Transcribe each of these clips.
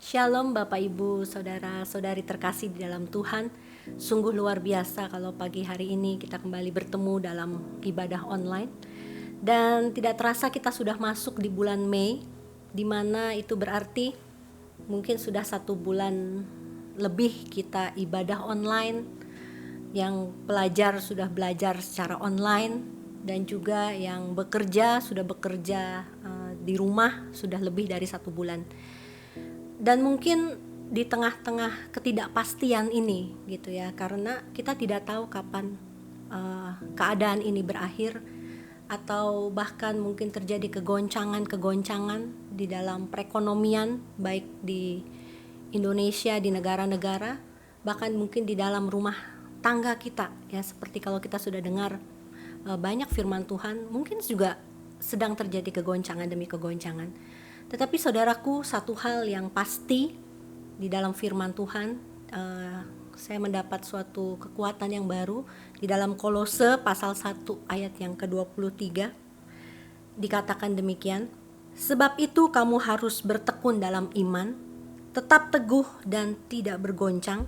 Shalom Bapak Ibu, Saudara-saudari terkasih di dalam Tuhan. Sungguh luar biasa kalau pagi hari ini kita kembali bertemu dalam ibadah online. Dan tidak terasa kita sudah masuk di bulan Mei, di mana itu berarti mungkin sudah 1 bulan lebih kita ibadah online. Yang pelajar sudah belajar secara online, dan juga yang bekerja sudah bekerja di rumah sudah lebih dari 1 bulan. Dan mungkin di tengah-tengah ketidakpastian ini gitu ya, karena kita tidak tahu kapan keadaan ini berakhir, atau bahkan mungkin terjadi kegoncangan di dalam perekonomian, baik di Indonesia, di negara-negara, bahkan mungkin di dalam rumah tangga kita ya, seperti kalau kita sudah dengar banyak firman Tuhan, mungkin juga sedang terjadi kegoncangan demi kegoncangan. Tetapi saudaraku, satu hal yang pasti di dalam firman Tuhan, saya mendapat suatu kekuatan yang baru di dalam Kolose pasal 1 ayat yang ke-23. Dikatakan demikian, sebab itu kamu harus bertekun dalam iman, tetap teguh dan tidak bergoncang,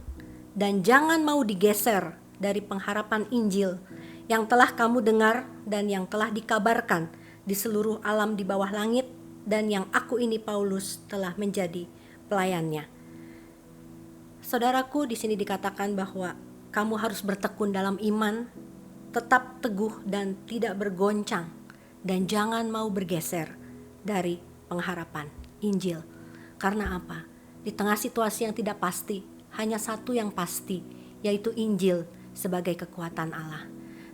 dan jangan mau digeser dari pengharapan Injil yang telah kamu dengar dan yang telah dikabarkan di seluruh alam di bawah langit, dan yang aku ini Paulus telah menjadi pelayannya. Saudaraku, di sini dikatakan bahwa kamu harus bertekun dalam iman, tetap teguh dan tidak bergoncang, dan jangan mau bergeser dari pengharapan Injil. Karena apa? Di tengah situasi yang tidak pasti, hanya satu yang pasti, yaitu Injil sebagai kekuatan Allah.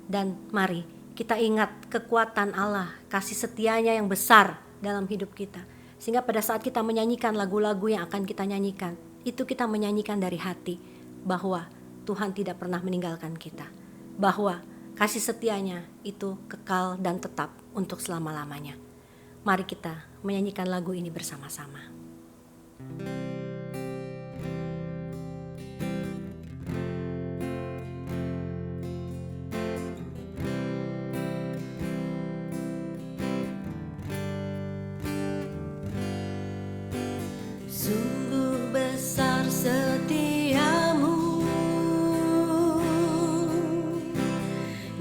Dan mari kita ingat kekuatan Allah, kasih setianya yang besar dalam hidup kita, sehingga pada saat kita menyanyikan lagu-lagu yang akan kita nyanyikan, itu kita menyanyikan dari hati bahwa Tuhan tidak pernah meninggalkan kita, bahwa kasih setianya itu kekal dan tetap untuk selama-lamanya. Mari kita menyanyikan lagu ini bersama-sama. Sungguh besar setiamu,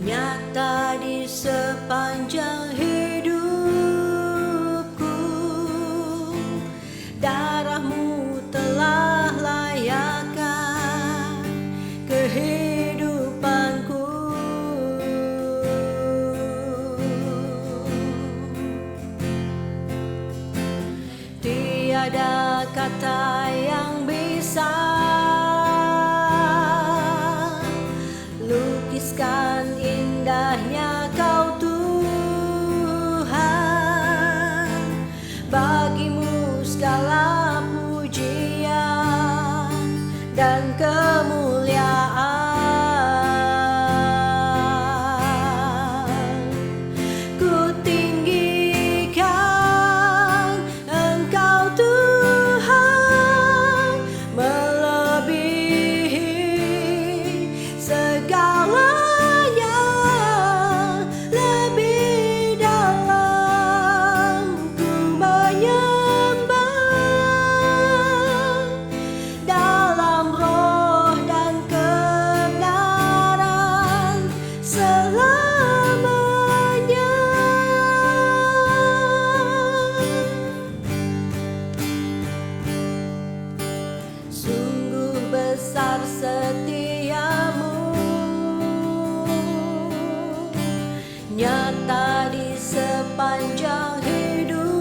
nyata di sepanjang hidupku. Darahmu telah layakkan kehidupanku. Tiada kata yang bisa lukiskan indahnya Kau Tuhan. Bagimu segala pujian dan kemuliaan. Ku tinggikan Engkau Tuhan, melebihi segalanya. Lebih dalam ku menyembah, dalam roh dan kebenaran selamanya. Sungguh besar setiamu, nyata di sepanjang hidupku.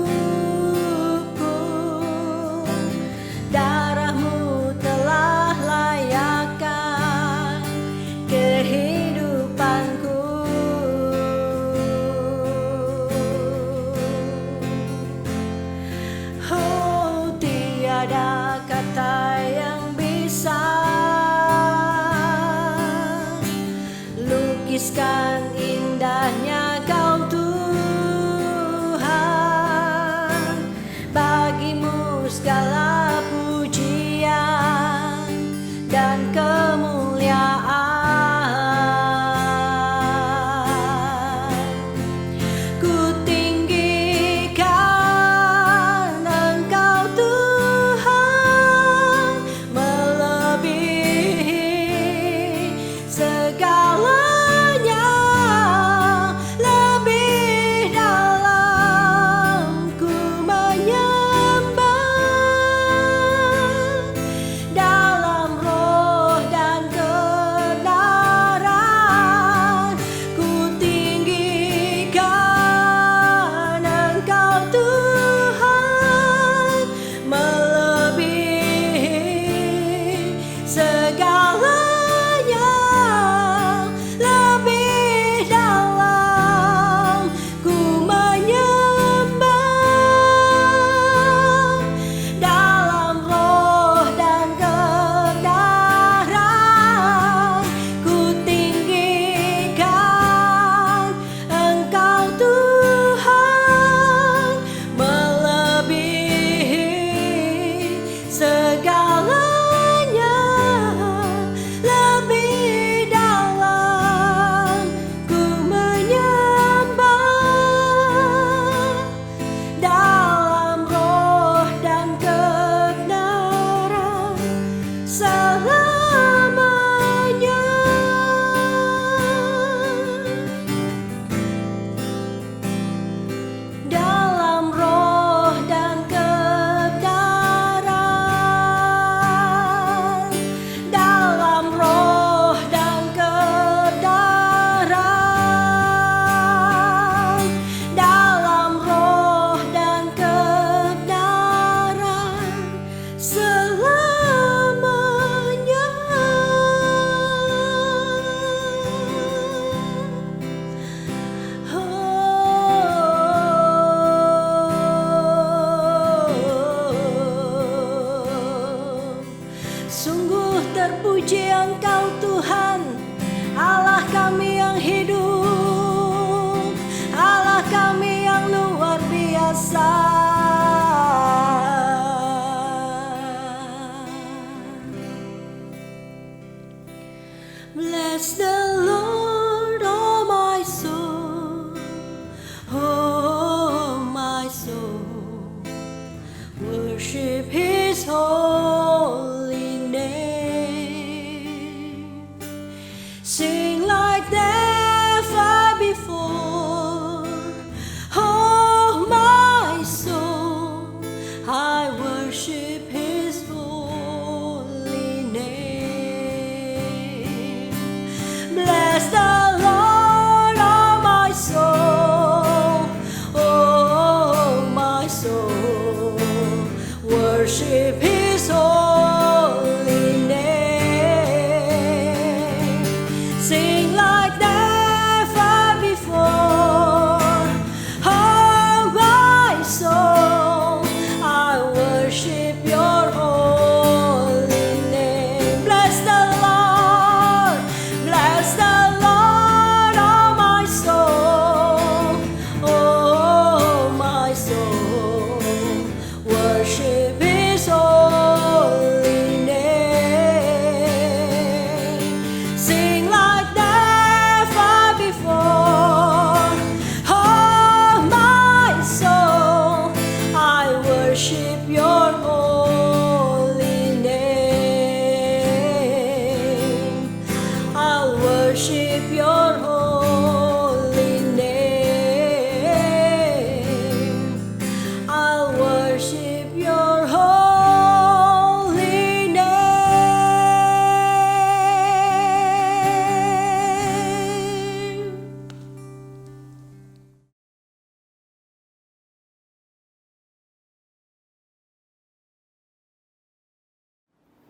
Darahmu telah layakkan kehidupanku. Oh, tiada kata yang bisa lukiskan indahnya Kau Tuhan. Bagimu segala pujian dan kemuliaan. Ku tinggikan Engkau Tuhan,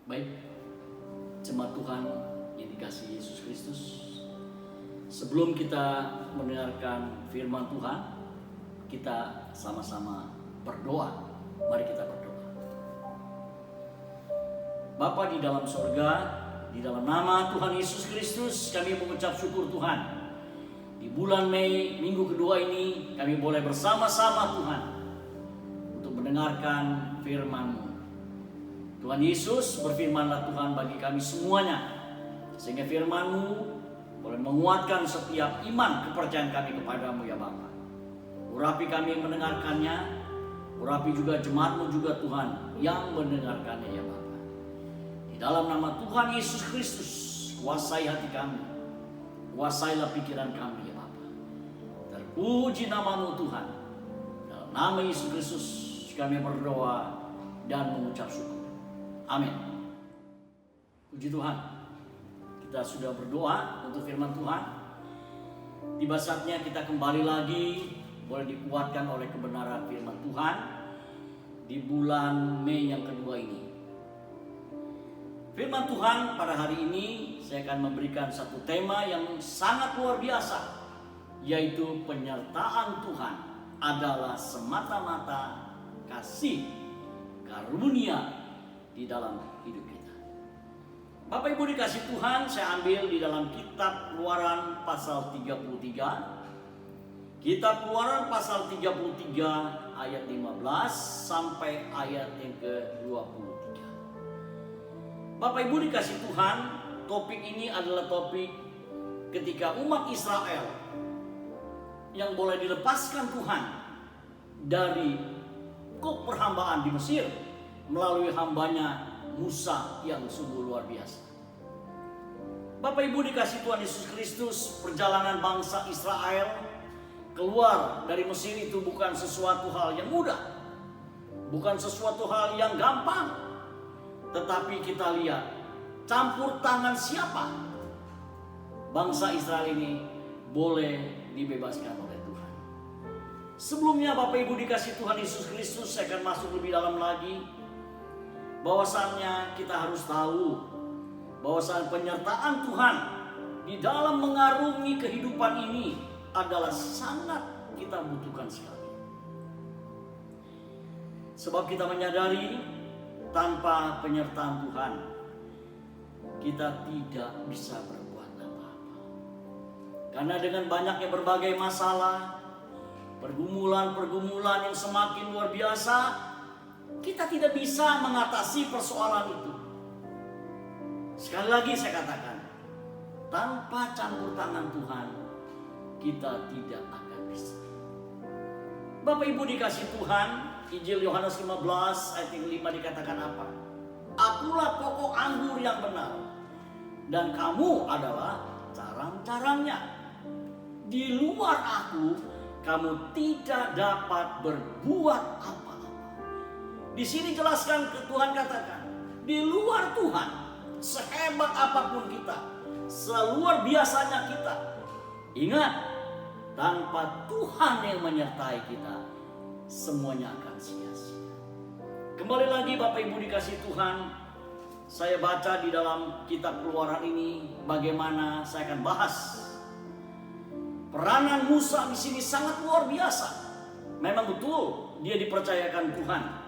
Baik, jemaat Tuhan yang dikasihi Yesus Kristus, sebelum kita mendengarkan firman Tuhan, kita sama-sama berdoa. Mari kita berdoa. Bapa di dalam surga, di dalam nama Tuhan Yesus Kristus, kami mengucap syukur Tuhan. Di bulan Mei, minggu kedua ini, kami boleh bersama-sama Tuhan untuk mendengarkan firman-Mu. Tuhan Yesus, berfirmanlah Tuhan bagi kami semuanya, sehingga firman-Mu boleh menguatkan setiap iman kepercayaan kami kepadamu ya Bapa. Urapi kami yang mendengarkannya, urapi juga jemaat-Mu juga Tuhan yang mendengarkannya ya Bapa. Di dalam nama Tuhan Yesus Kristus, kuasai hati kami, kuasailah pikiran kami ya Bapa. Terpuji nama-Mu Tuhan. Dalam nama Yesus Kristus kami berdoa dan mengucap syukur. Amin. Puji Tuhan, kita sudah berdoa untuk firman Tuhan. Tiba saatnya kita kembali lagi, boleh dikuatkan oleh kebenaran firman Tuhan di bulan Mei yang kedua ini. Firman Tuhan pada hari ini saya akan memberikan satu tema yang sangat luar biasa, yaitu penyertaan Tuhan adalah semata-mata kasih karunia di dalam hidup kita. Bapak Ibu dikasih Tuhan, saya ambil di dalam kitab Keluaran pasal 33. Kitab Keluaran pasal 33 ayat 15 sampai ayat yang ke-23. Bapak Ibu dikasih Tuhan, topik ini adalah topik ketika umat Israel yang boleh dilepaskan Tuhan dari kuk perhambaan di Mesir melalui hambanya Musa yang sungguh luar biasa. Bapak Ibu dikasih Tuhan Yesus Kristus, perjalanan bangsa Israel keluar dari Mesir itu bukan sesuatu hal yang mudah, bukan sesuatu hal yang gampang. Tetapi kita lihat campur tangan siapa bangsa Israel ini boleh dibebaskan oleh Tuhan. Sebelumnya Bapak Ibu dikasih Tuhan Yesus Kristus, saya akan masuk lebih dalam lagi. Bahwasannya kita harus tahu bahwasan penyertaan Tuhan di dalam mengarungi kehidupan ini adalah sangat kita butuhkan sekali. Sebab kita menyadari tanpa penyertaan Tuhan kita tidak bisa berbuat apa-apa. Karena dengan banyaknya berbagai masalah, pergumulan-pergumulan yang semakin luar biasa, kita tidak bisa mengatasi persoalan itu. Sekali lagi saya katakan, tanpa campur tangan Tuhan, kita tidak akan bisa. Bapak Ibu dikasih Tuhan, Injil Yohanes 15 ayat 5 dikatakan apa? Akulah pokok anggur yang benar, dan kamu adalah carang-carangnya. Di luar aku, kamu tidak dapat berbuat apa. Di sini jelaskan Tuhan katakan, di luar Tuhan, sehebat apapun kita, seluar biasanya kita, ingat, tanpa Tuhan yang menyertai kita, semuanya akan sia-sia. Kembali lagi Bapak Ibu dikasih Tuhan, saya baca di dalam kitab Keluaran ini bagaimana saya akan bahas peranan Musa di sini sangat luar biasa. Memang betul dia dipercayakan Tuhan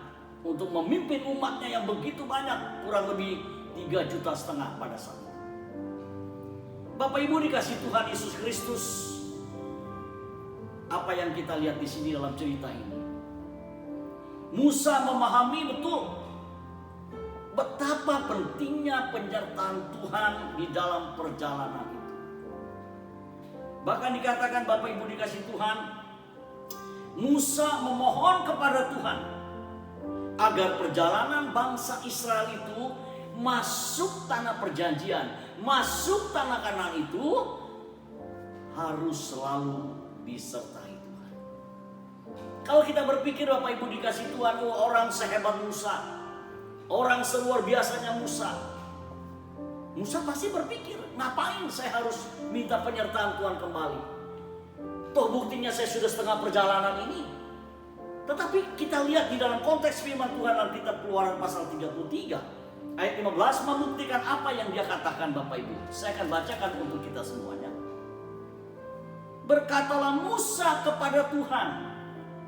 untuk memimpin umatnya yang begitu banyak, kurang lebih 3,5 juta pada saat itu. Bapak Ibu dikasih Tuhan Yesus Kristus, apa yang kita lihat di sini dalam cerita ini, Musa memahami betul betapa pentingnya penyertaan Tuhan di dalam perjalanan itu. Bahkan dikatakan Bapak Ibu dikasih Tuhan, Musa memohon kepada Tuhan agar perjalanan bangsa Israel itu masuk tanah perjanjian, masuk tanah Kanaan itu harus selalu disertai Tuhan. Kalau kita berpikir Bapak Ibu dikasih Tuhan, orang sehebat Musa, orang seluar biasanya Musa, Musa pasti berpikir, ngapain saya harus minta penyertaan Tuhan kembali? Toh buktinya saya sudah setengah perjalanan ini. Tetapi kita lihat di dalam konteks firman Tuhan dalam kitab Keluaran pasal 33 Ayat 15 membuktikan apa yang dia katakan Bapak Ibu. Saya akan bacakan untuk kita semuanya. Berkatalah Musa kepada Tuhan.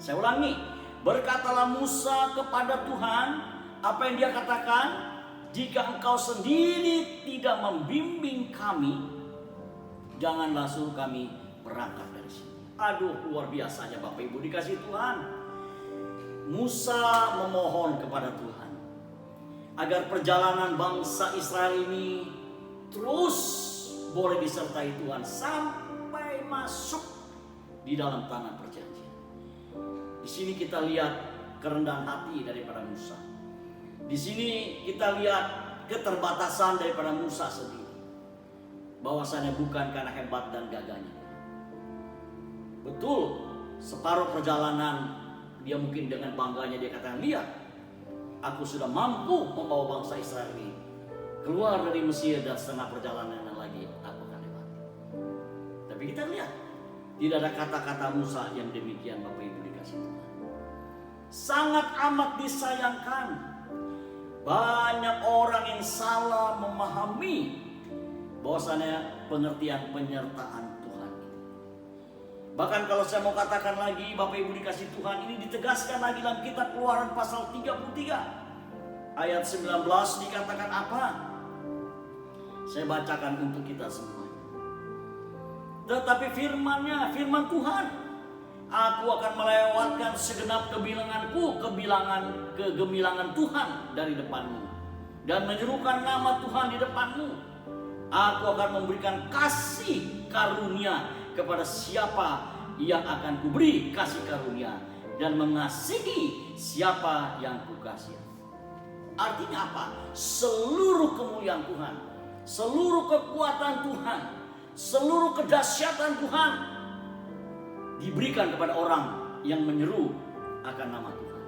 Saya ulangi. Berkatalah Musa kepada Tuhan. Apa yang dia katakan? Jika engkau sendiri tidak membimbing kami, janganlah suruh kami berangkat dari sini. Aduh, luar biasanya Bapak Ibu dikasih Tuhan. Musa memohon kepada Tuhan agar perjalanan bangsa Israel ini terus boleh disertai Tuhan sampai masuk di dalam tanah perjanjian. Di sini kita lihat kerendahan hati daripada Musa. Di sini kita lihat keterbatasan daripada Musa sendiri. Bahwasanya bukan karena hebat dan gagahnya. Betul, separuh perjalanan dia mungkin dengan bangganya dia katakan, lihat, aku sudah mampu membawa bangsa Israel ini keluar dari Mesir dan setengah perjalanan yang lagi aku akan lewati. Tapi kita lihat, tidak ada kata-kata Musa yang demikian Bapak Ibu dikasih Tuhan. Sangat amat disayangkan, banyak orang yang salah memahami bahwasanya pengertian penyertaan Tuhan. Bahkan kalau saya mau katakan lagi, Bapak Ibu dikasih Tuhan, ini ditegaskan lagi dalam kitab Keluaran pasal 33 ayat 19 dikatakan apa? Saya bacakan untuk kita semua. Tetapi firman-Nya, firman Tuhan, aku akan melewatkan segenap kegemilangan Tuhan dari depanmu dan menyerukan nama Tuhan di depanmu. Aku akan memberikan kasih karunia kepada siapa yang akan kuberi kasih karunia dan mengasihi siapa yang kukasihi. Artinya apa? Seluruh kemuliaan Tuhan, seluruh kekuatan Tuhan, seluruh kedahsyatan Tuhan diberikan kepada orang yang menyeru akan nama Tuhan.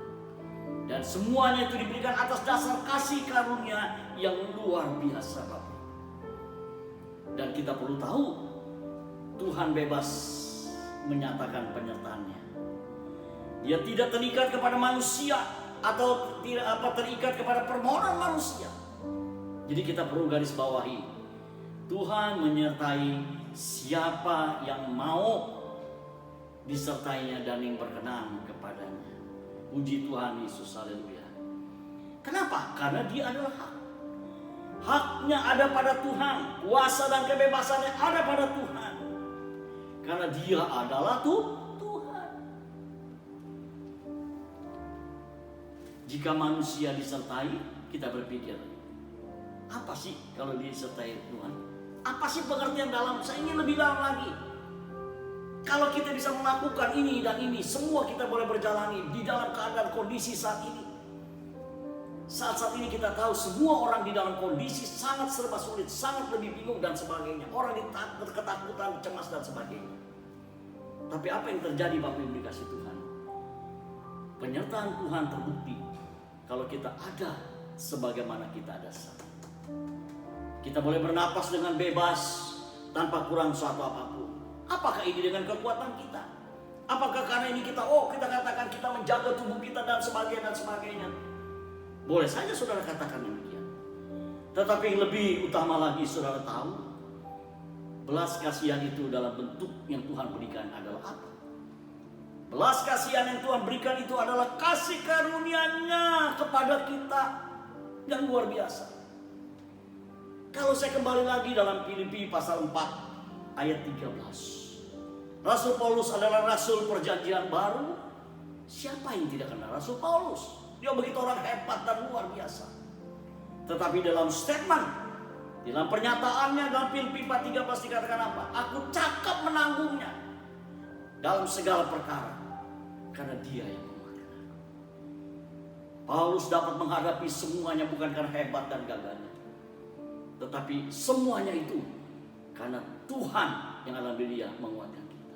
Dan semuanya itu diberikan atas dasar kasih karunia yang luar biasa, Bapak. Dan kita perlu tahu, Tuhan bebas menyatakan penyertaannya. Dia tidak terikat kepada manusia atau tidak terikat kepada permohonan manusia. Jadi kita perlu garis bawahi, Tuhan menyertai siapa yang mau disertainya dan yang berkenan kepadanya. Puji Tuhan Yesus, haleluya. Kenapa? Karena dia adalah hak. Haknya ada pada Tuhan, kuasa dan kebebasannya ada pada Tuhan. Karena dia adalah Tuhan. Jika manusia disertai, kita berpikir, apa sih kalau disertai Tuhan? Apa sih pengertian dalam? Saya ingin lebih dalam lagi. Kalau kita bisa melakukan ini dan ini, semua kita boleh berjalani di dalam keadaan kondisi saat ini. Saat ini kita tahu semua orang di dalam kondisi sangat serba sulit, sangat lebih bingung dan sebagainya. Orang ketakutan, cemas dan sebagainya. Tapi apa yang terjadi Bapak Ibu dikasih Tuhan? Penyertaan Tuhan terbukti kalau kita ada sebagaimana kita ada saat. Kita boleh bernapas dengan bebas tanpa kurang suatu apapun. Apakah ini dengan kekuatan kita? Apakah karena ini kita katakan kita menjaga tubuh kita dan sebagainya. Boleh saja saudara katakan demikian. Tetapi lebih utama lagi saudara tahu, belas kasihan itu dalam bentuk yang Tuhan berikan adalah apa? Belas kasihan yang Tuhan berikan itu adalah kasih karunia-Nya kepada kita yang luar biasa. Kalau saya kembali lagi dalam Filipi pasal 4 ayat 13. Rasul Paulus adalah rasul perjanjian baru. Siapa yang tidak kenal Rasul Paulus? Dia begitu orang hebat dan luar biasa. Tetapi dalam statement, dalam pernyataannya dalam Filipi 4:13 dikatakan apa? Aku cakap menanggungnya dalam segala perkara karena Dia yang menguatkan aku. Paulus dapat menghadapi semuanya bukan karena hebat dan gagahnya, tetapi semuanya itu karena Tuhan yang dalam diri Dia menguatkan kita.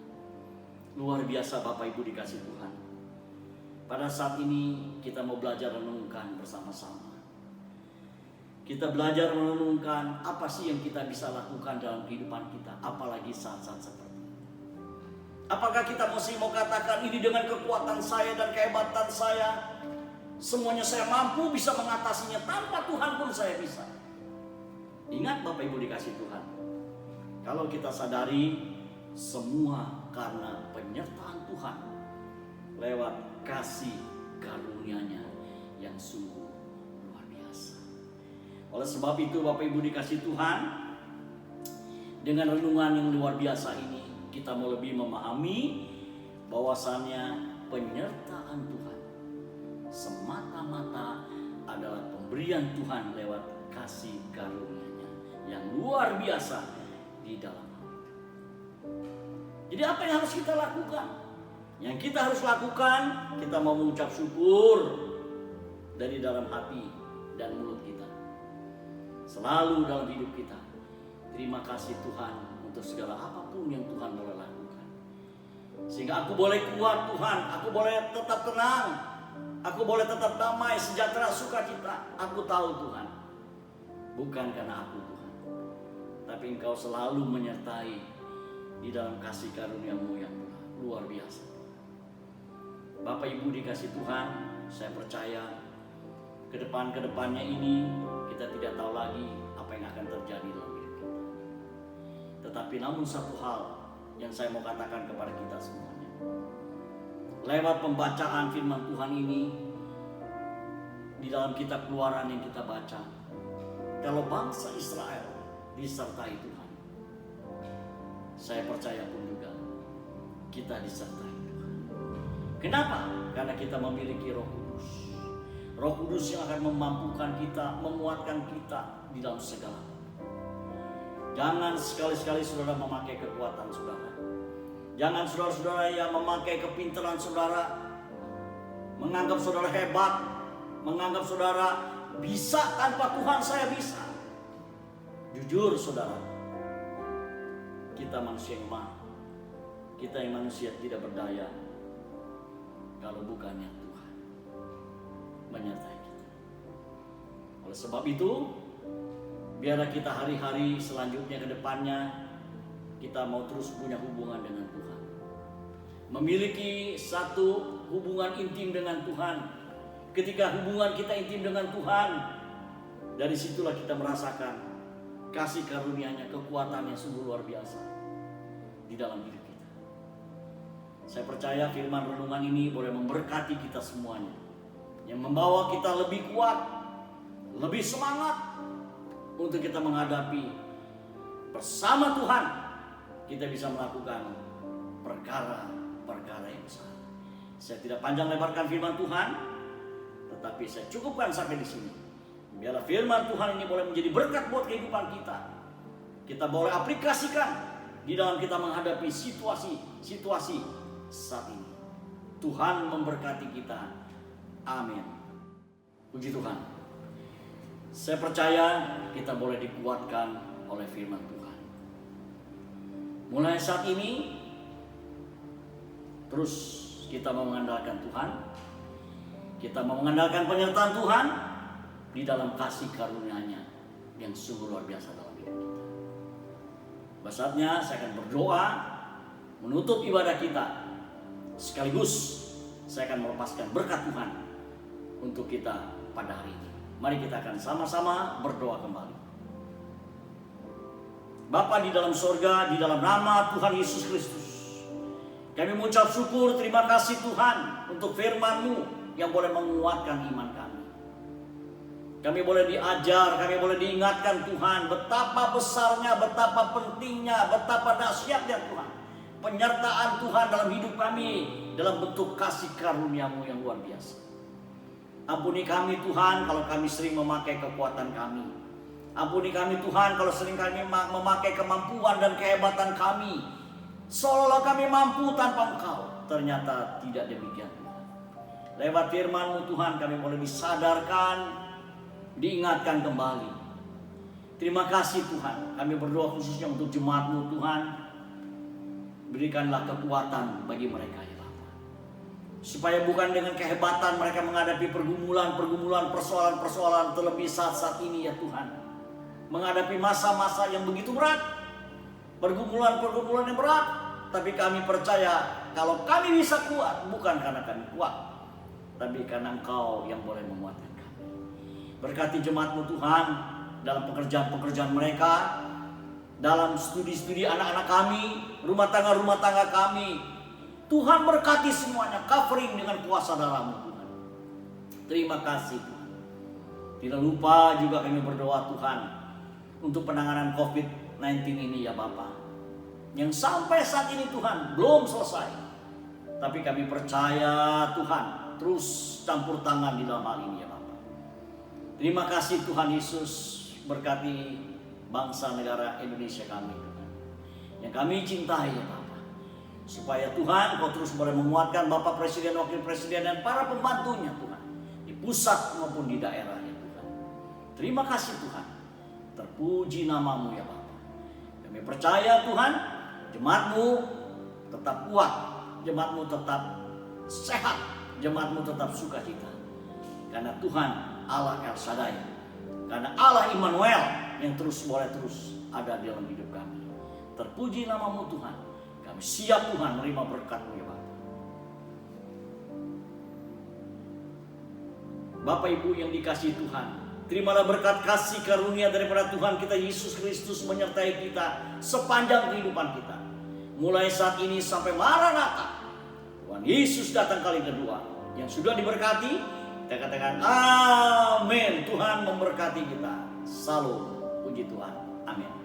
Luar biasa Bapak Ibu dikasih Tuhan. Pada saat ini kita mau belajar renungkan bersama-sama. Kita belajar merenungkan apa sih yang kita bisa lakukan dalam kehidupan kita, apalagi saat-saat seperti ini. Apakah kita masih mau katakan ini dengan kekuatan saya dan kehebatan saya? Semuanya saya mampu bisa mengatasinya, tanpa Tuhan pun saya bisa. Ingat Bapak Ibu dikasih Tuhan, kalau kita sadari semua karena penyertaan Tuhan lewat kasih karunia-Nya yang sungguh luar biasa. Oleh sebab itu Bapak Ibu dikasih Tuhan, dengan renungan yang luar biasa ini kita mau lebih memahami bahwasannya penyertaan Tuhan semata-mata adalah pemberian Tuhan lewat kasih karunia-Nya yang luar biasa di dalam hal itu. Jadi apa yang harus kita lakukan? Yang kita harus lakukan, kita mau mengucap syukur dari dalam hati dan mulut kita. Selalu dalam hidup kita, terima kasih Tuhan untuk segala apapun yang Tuhan boleh lakukan. Sehingga aku boleh kuat Tuhan, aku boleh tetap tenang, aku boleh tetap damai, sejahtera, sukacita. Aku tahu Tuhan, bukan karena aku Tuhan, tapi Engkau selalu menyertai di dalam kasih karunia-Mu yang luar biasa. Bapak Ibu dikasih Tuhan, saya percaya kedepannya ini kita tidak tahu lagi apa yang akan terjadi dalam hidup kita. Tetapi namun satu hal yang saya mau katakan kepada kita semuanya, lewat pembacaan firman Tuhan ini di dalam kitab Keluaran yang kita baca, kalau bangsa Israel disertai Tuhan, saya percaya pun juga kita disertai Tuhan. Kenapa? Karena kita memiliki Roh Kudus. Roh Kudus yang akan memampukan kita, menguatkan kita di dalam segala hal. Jangan sekali-sekali saudara memakai kekuatan saudara. Jangan saudara-saudara yang memakai kepintaran saudara, menganggap saudara hebat, menganggap saudara bisa tanpa Tuhan saya bisa. Jujur saudara, kita manusia yang lemah, kita yang manusia tidak berdaya kalau bukannya Tuhan menyertai kita. Oleh sebab itu, biarlah kita hari-hari selanjutnya ke depannya kita mau terus punya hubungan dengan Tuhan, memiliki satu hubungan intim dengan Tuhan. Ketika hubungan kita intim dengan Tuhan, dari situlah kita merasakan kasih karunia-Nya, kekuatannya sungguh luar biasa di dalam hidup kita. Saya percaya firman renungan ini boleh memberkati kita semuanya, yang membawa kita lebih kuat, lebih semangat untuk kita menghadapi bersama Tuhan. Kita bisa melakukan perkara-perkara yang besar. Saya tidak panjang lebarkan firman Tuhan, tetapi saya cukupkan sampai di sini. Biarlah firman Tuhan ini boleh menjadi berkat buat kehidupan kita. Kita boleh aplikasikan di dalam kita menghadapi situasi saat ini. Tuhan memberkati kita. Amin. Puji Tuhan. Saya percaya kita boleh dikuatkan oleh firman Tuhan. Mulai saat ini, terus kita mau mengandalkan Tuhan. Kita mau mengandalkan penyertaan Tuhan di dalam kasih karunia-Nya yang sungguh luar biasa dalam hidup kita. Saatnya saya akan berdoa menutup ibadah kita. Sekaligus saya akan melepaskan berkat Tuhan untuk kita pada hari ini. Mari kita akan sama-sama berdoa kembali. Bapa di dalam sorga, di dalam nama Tuhan Yesus Kristus, kami mengucap syukur, terima kasih Tuhan untuk firman-Mu yang boleh menguatkan iman kami. Kami boleh diajar, kami boleh diingatkan Tuhan betapa besarnya, betapa pentingnya, betapa dahsyatnya Tuhan penyertaan Tuhan dalam hidup kami dalam bentuk kasih karunia-Mu yang luar biasa. Ampuni kami Tuhan kalau kami sering memakai kekuatan kami. Ampuni kami Tuhan kalau sering kami memakai kemampuan dan kehebatan kami, seolah-olah kami mampu tanpa Engkau. Ternyata tidak demikian Tuhan. Lewat firman-Mu Tuhan kami boleh disadarkan, diingatkan kembali. Terima kasih Tuhan. Kami berdoa khususnya untuk jemaat-Mu Tuhan. Berikanlah kekuatan bagi mereka ya Bapa, supaya bukan dengan kehebatan mereka menghadapi pergumulan, persoalan-persoalan, terlebih saat-saat ini ya Tuhan, menghadapi masa-masa yang begitu berat, pergumulan yang berat. Tapi kami percaya kalau kami bisa kuat bukan karena kami kuat, tapi karena Engkau yang boleh menguatkan kami. Berkati jemaat-Mu Tuhan dalam pekerjaan-pekerjaan mereka, dalam studi-studi anak-anak kami, rumah tangga kami. Tuhan berkati semuanya, covering dengan kuasa darah-Mu Tuhan. Terima kasih Tuhan. Tidak lupa juga kami berdoa Tuhan untuk penanganan COVID-19 ini ya Bapa, yang sampai saat ini Tuhan belum selesai. Tapi kami percaya Tuhan terus campur tangan di dalam hal ini ya Bapa. Terima kasih Tuhan Yesus, berkati bangsa negara Indonesia kami Tuhan, yang kami cintai ya Bapa. Supaya Tuhan Kau terus boleh menguatkan Bapak Presiden, Wakil Presiden, dan para pembantunya Tuhan, di pusat maupun di daerah ya Tuhan. Terima kasih Tuhan. Terpuji nama-Mu ya Bapa. Kami percaya Tuhan, jemaat-Mu tetap kuat, jemaat-Mu tetap sehat, jemaat-Mu tetap sukacita. Karena Tuhan Allah El Shaddai, karena Allah Immanuel yang terus ada di dalam hidup kami. Terpuji nama-Mu Tuhan. Kami siap Tuhan menerima berkat-Mu ya Bapa. Bapak Ibu yang dikasihi Tuhan, terimalah berkat kasih karunia daripada Tuhan kita Yesus Kristus menyertai kita sepanjang kehidupan kita. Mulai saat ini sampai Maranatha, Tuhan Yesus datang kali kedua. Yang sudah diberkati, kita katakan amin. Tuhan memberkati kita. Salam, puji Tuhan. Amin.